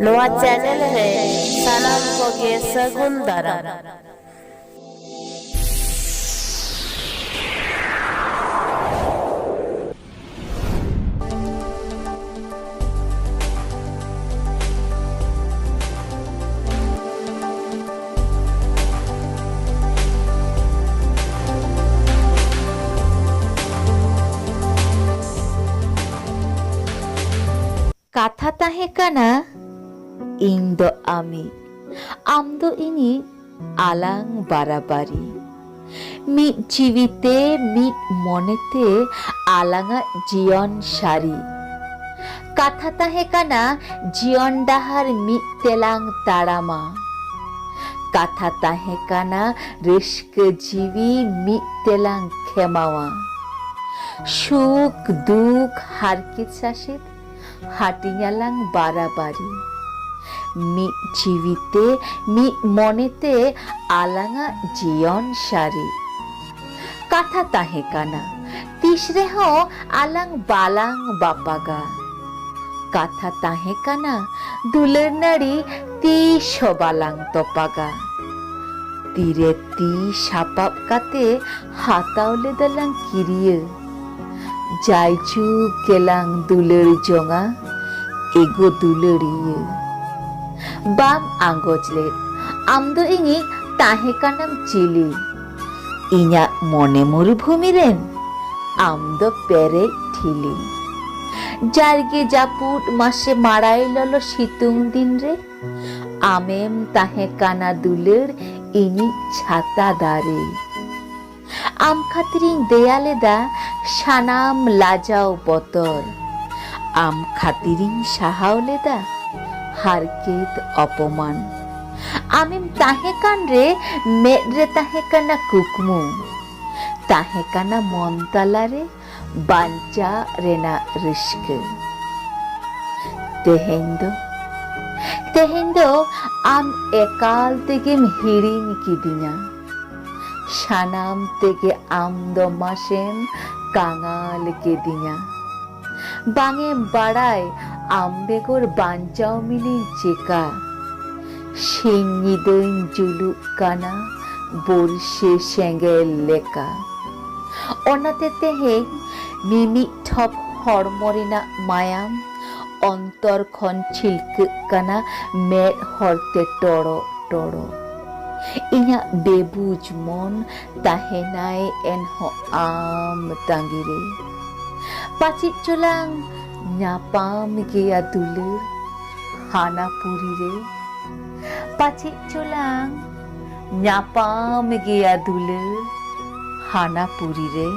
ᱱᱚᱣᱟ ᱪᱮᱱᱮᱞ ᱨᱮ ᱥᱟᱱᱟᱢ ᱠᱚᱜᱮ ᱥᱟᱹᱜᱩᱱ ᱫᱟᱨᱟᱢ। ᱠᱟᱛᱷᱟ ᱛᱟᱦᱮᱸ ᱠᱟᱱᱟ ᱤᱧ ᱫᱚ ᱟᱢᱤᱡ ᱟᱢ ᱫᱚ ᱤᱧᱤᱡ ᱟᱞᱟᱝ ᱵᱟᱨᱟᱵᱟᱨᱤ ᱢᱤᱫ ᱡᱤᱣᱤᱛᱮ ᱢᱤᱫ ᱢᱚᱱᱮᱛᱮ ᱟᱞᱟᱝᱟᱜ ᱡᱤᱭᱚᱱ ᱥᱟᱨᱤ। ᱠᱟᱛᱷᱟ ᱛᱟᱦᱮᱸ ᱠᱟᱱᱟ ᱡᱤᱭᱚᱱ ᱰᱟᱦᱟᱨ ᱢᱤᱫ ᱛᱮᱞᱟᱝ ᱛᱟᱲᱟᱢᱟ। ᱠᱟᱛᱷᱟ ᱛᱟᱦᱮᱸ ᱠᱟᱱᱟ ᱨᱟᱹᱥᱠᱟᱹ ᱡᱤᱣᱤ ᱢᱤᱫ ᱛᱮᱞᱟᱝ ᱠᱷᱮᱢᱟᱣᱟ। সুখ দুঃখ হারকিত শাসিত হাটিঙালাং বারাবারি ᱢᱤᱫ ᱡᱤᱣᱤᱛᱮ ᱢᱤᱫ ᱢᱚᱱᱮᱛᱮ ᱟᱞᱟᱝᱟᱜ ᱡᱤᱭᱚᱱ ᱥᱟᱨᱤ। ᱠᱟᱛᱷᱟ ᱛᱟᱦᱮᱸ ᱠᱟᱱᱟ ᱛᱤᱥ ᱨᱮᱦᱚᱸ ᱟᱞᱟᱝ ᱵᱟᱞᱟᱝ ᱵᱟᱯᱟᱜᱟ। ᱠᱟᱛᱷᱟ ᱛᱟᱦᱮᱸ ᱠᱟᱱᱟ ᱫᱩᱞᱟᱹᱲ ᱱᱟᱹᱲᱤ ᱛᱤᱥ ᱦᱚᱸ ᱵᱟᱞᱟᱝ ᱛᱚᱯᱟᱜᱟ। ᱛᱤᱨᱮ ᱛᱤ ᱥᱟᱯᱟᱵ ᱠᱟᱛᱮ ᱦᱟᱛᱟᱣ ᱞᱮᱫᱟᱞᱟᱝ ᱠᱤᱨᱤᱭᱟᱹ। ᱡᱟᱭᱡᱩᱜᱽ ᱜᱮᱞᱟᱝ ᱫᱩᱞᱟᱹᱲ ᱡᱚᱝᱟ ᱮᱜᱳ ᱫᱩᱞᱟᱹᱲᱤᱭᱟᱹ। ᱵᱟᱢ ᱟᱸᱜᱚᱪ ᱞᱮᱫ ᱟᱢ ᱫᱚ ᱤᱧᱤᱡ ᱛᱟᱦᱮᱸ ᱠᱟᱱᱟᱢ ᱪᱤᱞᱤ? ᱤᱧᱟᱹᱜ ᱢᱚᱱᱮ ᱢᱩᱨᱩᱵᱷᱩᱢᱤ ᱨᱮᱱ ᱟᱢ ᱫᱚ ᱯᱮᱨᱮᱡ ᱴᱷᱤᱞᱤ। ᱡᱟᱨᱜᱮ ᱡᱟᱹᱯᱩᱫ ᱢᱟᱥᱮ ᱢᱟᱲᱟᱭ ᱞᱚᱞᱚ ᱥᱤᱛᱩᱝ ᱫᱤᱱ ᱨᱮ ᱟᱢᱮᱢ ᱛᱟᱦᱮᱸ ᱠᱟᱱᱟ ᱫᱩᱞᱟᱹᱲ ᱤᱧᱤᱡ ᱪᱷᱟᱛᱟ ᱫᱟᱨᱮ। ᱟᱢ ᱠᱷᱟᱹᱛᱤᱨᱤᱧ ᱫᱮᱭᱟ ᱞᱮᱫᱟ ᱥᱟᱱᱟᱢ ᱞᱟᱡᱟᱣ ᱵᱚᱛᱚᱨ। ᱟᱢ ᱠᱷᱟᱹᱛᱤᱨᱤᱧ ᱥᱟᱦᱟᱣ ᱞᱮᱫᱟ হারকেত অপমান। আমেম তাহে কান রে মেদ রে তাহে কানা কুকমু তাহে কানা মনতালা রে বাঞ্চা রেনা রিস্কে। তেহেñ ᱫᱚ ᱟᱢ ᱮᱠᱟᱞ ᱛᱮᱜᱮᱢ ᱦᱤᱲᱤᱧ ᱠᱤᱫᱤᱧᱟ। ᱥᱟᱱᱟᱢ ᱛᱮᱜᱮ ᱟᱢ ᱫᱚ ᱢᱟᱥᱮᱢ ᱠᱟঙᱟᱞ ᱠᱤᱫᱤᱧᱟ। ᱵᱟᱝᱮᱢ ᱵᱟᱲᱟᱭ ᱟᱢ ᱵᱮᱜᱚᱨ ᱵᱟᱧᱪᱟᱣ ᱢᱤᱱᱟᱹᱧ ᱪᱮᱠᱟ। ᱥᱤᱧ ᱧᱤᱫᱟᱹᱧ ᱡᱩᱞᱩᱜ ᱠᱟᱱᱟ ᱵᱚᱨᱥᱮ ᱥᱮᱸᱜᱮᱞ ᱞᱮᱠᱟ। ᱚᱱᱟᱛᱮ ᱛᱮᱦᱮᱧ ᱢᱤᱢᱤᱫ ᱴᱷᱚᱯ ᱦᱚᱲᱢᱚ ᱨᱮᱱᱟᱜ ᱢᱟᱭᱟᱢ অন্তর খন ছিলকাᱹᱜ ᱠᱟᱱᱟ ᱢᱮᱫ ᱦᱚᱨᱛᱮ ᱴᱚᱲᱚᱜ ᱴᱚᱲᱚᱜ। ᱤᱧᱟᱹᱜ বেবুজ মন তাহেনাই এনহᱚᱸ আম তাᱺᱜᱤᱨᱮ। পাচিত চলাং ᱧᱟᱯᱟᱢ ᱜᱮᱭᱟ ᱫᱩᱞᱟᱹᱲ হানাপুরি রে। পাচিত চলাং ᱧᱟᱯᱟᱢ ᱜᱮᱭᱟ ᱫᱩᱞᱟᱹᱲ হানাপুরি রে।